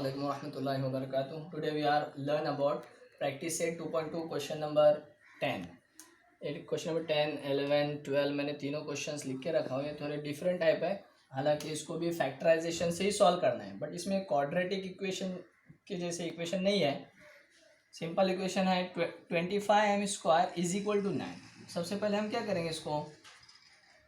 Assalamualaikum warahmatullahi wabarakatuh. Today we are learn about practice set 2.2 question number 10. Question number 10, 11, 12 मैंने तीनों questions लिख के रखा हुआ है। थोड़े डिफरेंट टाइप है, हालांकि इसको भी फैक्टराइजेशन से ही सॉल्व करना है, बट इसमें क्वाड्रेटिक इक्वेशन के जैसे इक्वेशन नहीं है। सिंपल इक्वेशन है 25m² इज इक्वल टू 9। सबसे पहले हम क्या करेंगे, इसको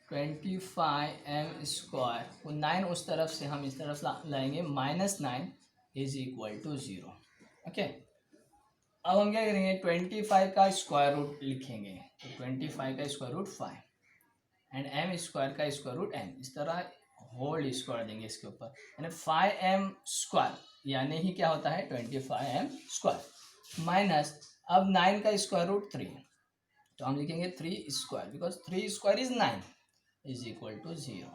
25m² वो 9 उस तरफ से हम इस तरफ लाएंगे, -9 इज इक्वल टू 0। ओके, अब हम क्या करेंगे, 25 का स्क्वायर रूट लिखेंगे, तो 25 का स्क्वायर रूट 5 एंड m² का स्क्वायर रूट n, इस तरह होल स्क्वायर देंगे इसके ऊपर, यानी 5m², यानी ही क्या होता है 25m² माइनस अब 9 का स्क्वायर रूट 3, तो हम लिखेंगे 3² because 3² is 9 is equal to 0।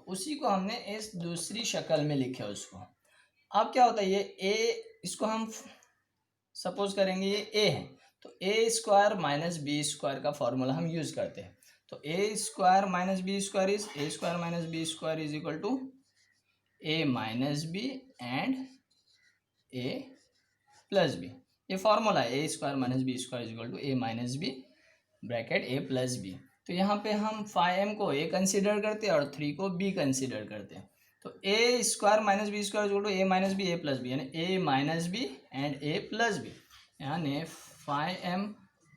उसी को हमने इस दूसरी शक्ल में लिखे उसको। अब क्या होता है, ये a, इसको हम सपोज करेंगे ये a है, तो a² माइनस b² का फॉर्मूला हम यूज करते हैं। तो a² minus b² is a² minus b² is equal to a minus b and a plus b। ये फॉर्मूला है, a² minus b² is equal to a minus b bracket a plus b। तो यहाँ पे हम 5m को a consider करते हैं और 3 को b कंसिडर करते हैं। तो a² minus b² is equal to a minus b a plus b, यानी a minus b and a plus b, यानी 5m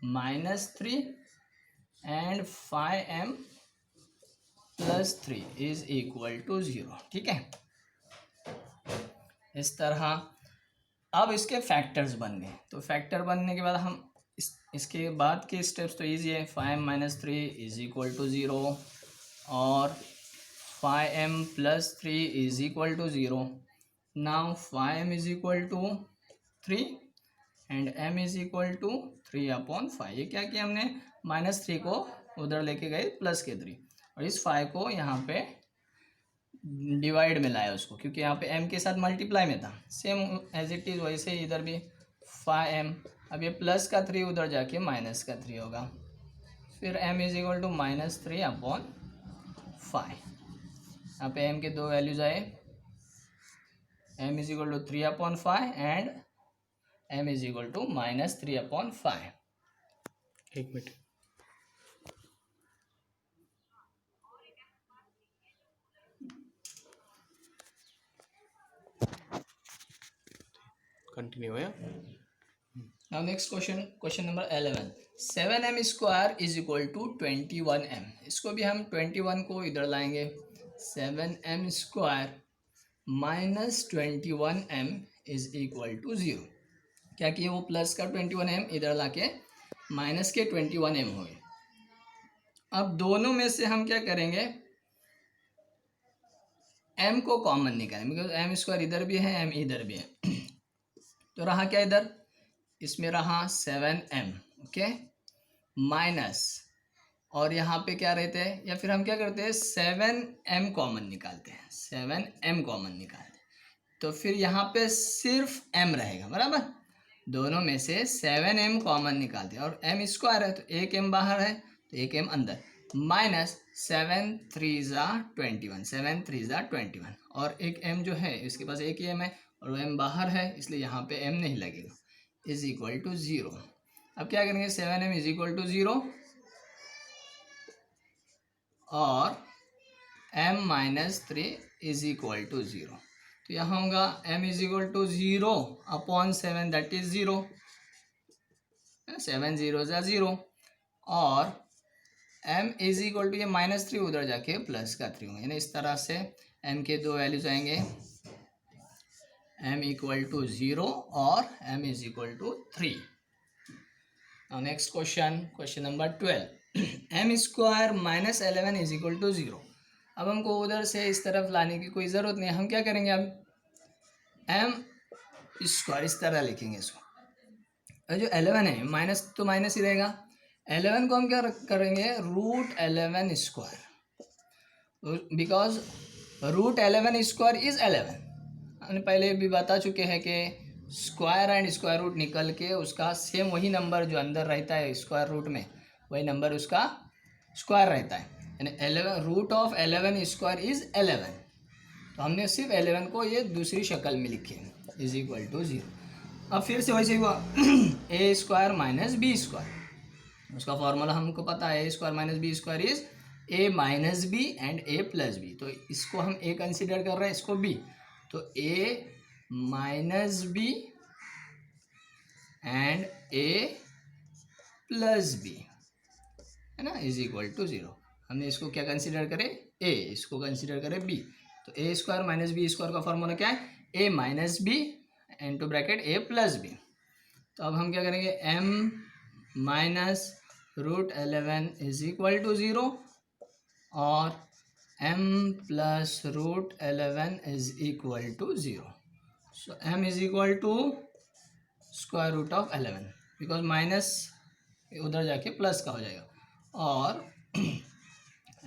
minus 3 and 5m plus 3 is equal to 0। ठीक है, इस तरह अब इसके फैक्टर्स बन गए। तो फैक्टर बनने के बाद हम इसके बाद के स्टेप्स तो ईजी है। 5m minus 3 is equal to 0 और 5m plus 3 is equal to 0। Now 5m is equal to 3 and m is equal to 3/5। ये क्या किया हमने, -3 को उधर लेके गए प्लस के 3, और इस 5 को यहाँ पे डिवाइड में लाया उसको, क्योंकि यहाँ पे m के साथ मल्टीप्लाई में था। सेम एज इट इज़ वैसे ही इधर भी 5m, अब ये प्लस का 3 उधर जाके माइनस का 3 होगा, फिर m इज इक्वल टू -3/5। यहाँ पे m के दो वैल्यूज आए, m is equal to 3/5 and m is equal to -3/5। एक मिनट, कंटिन्यू है। Now next question number 11, 7m² is equal to 21m। इसको भी हम 21 को इधर लाएंगे, 7m² minus 21m is equal to 0। क्या किए, वो प्लस का 21m इधर लाके माइनस के 21m हो गए। अब दोनों में से हम क्या करेंगे, m को कॉमन निकालेंगे, बिकॉज m² इधर भी है m इधर भी है। तो रहा क्या इधर, इसमें रहा 7m, ओके, माइनस, और यहाँ पे क्या रहते हैं, या फिर हम क्या करते हैं 7m कॉमन निकालते हैं, 7m कॉमन निकालते हैं, तो फिर यहाँ पे सिर्फ m रहेगा, बराबर। दोनों में से 7m कॉमन निकालते हैं, और m² है तो एक m बाहर है तो एक m अंदर, माइनस 7 3 21, 7 3 21, और एक m जो है इसके पास एक ही m है और वो m बाहर है, इसलिए यहाँ पे m नहीं लगेगा, इज इक्वल टू 0। अब क्या करेंगे, 7m इज इक्वल टू 0 और m minus 3 is equal to 0। तो यहाँ होगा m is equal to 0/7, that is 0, 7 0 0, और m इज इक्वल टू, ये -3 उधर जाके प्लस का 3 होगा, यानी इस तरह से m के दो वैल्यूज आएंगे, m इक्वल टू 0 और m is equal to 3। Now next question number 12, m² minus 11 is equal to 0। अब हमको उधर से इस तरफ लाने की कोई ज़रूरत नहीं है, हम क्या करेंगे, अब m² इस तरह लिखेंगे इसको, और जो 11 है माइनस तो माइनस ही रहेगा, 11 को हम क्या करेंगे, √11², बिकॉज √11² इज 11। हमने पहले भी बता चुके हैं कि स्क्वायर एंड स्क्वायर रूट निकल के उसका सेम वही नंबर जो अंदर रहता है स्क्वायर रूट में, वही नंबर उसका स्क्वायर रहता है, यानी 11 √11² इज 11। तो हमने सिर्फ 11 को ये दूसरी शक्ल में लिखे, इज इक्वल टू 0। अब फिर से वैसे हुआ A square minus B square, उसका फॉर्मूला हमको पता है, A square minus B square is A minus B and A plus B. तो इसको हम ए कंसिडर कर रहे हैं, इसको बी, तो A minus B and A plus B, है ना, इज इक्वल टू 0। हमने इसको क्या कंसिडर करे, ए, इसको कंसिडर करे बी। तो A square minus B square का फॉर्मूला क्या है, A minus B into bracket A plus B. तो अब हम क्या करेंगे, M minus root 11 is equal to 0 और m plus root 11 is equal to 0। So m is equal to square root of 11, because minus उधर जाके प्लस का हो जाएगा, और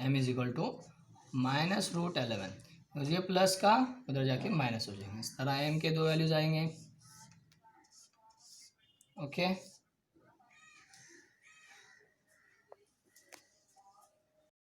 m is equal to minus root 11, और ये प्लस का उधर जाके माइनस हो जाएंगे। इस तरह m के दो वैल्यूज आएंगे। ओके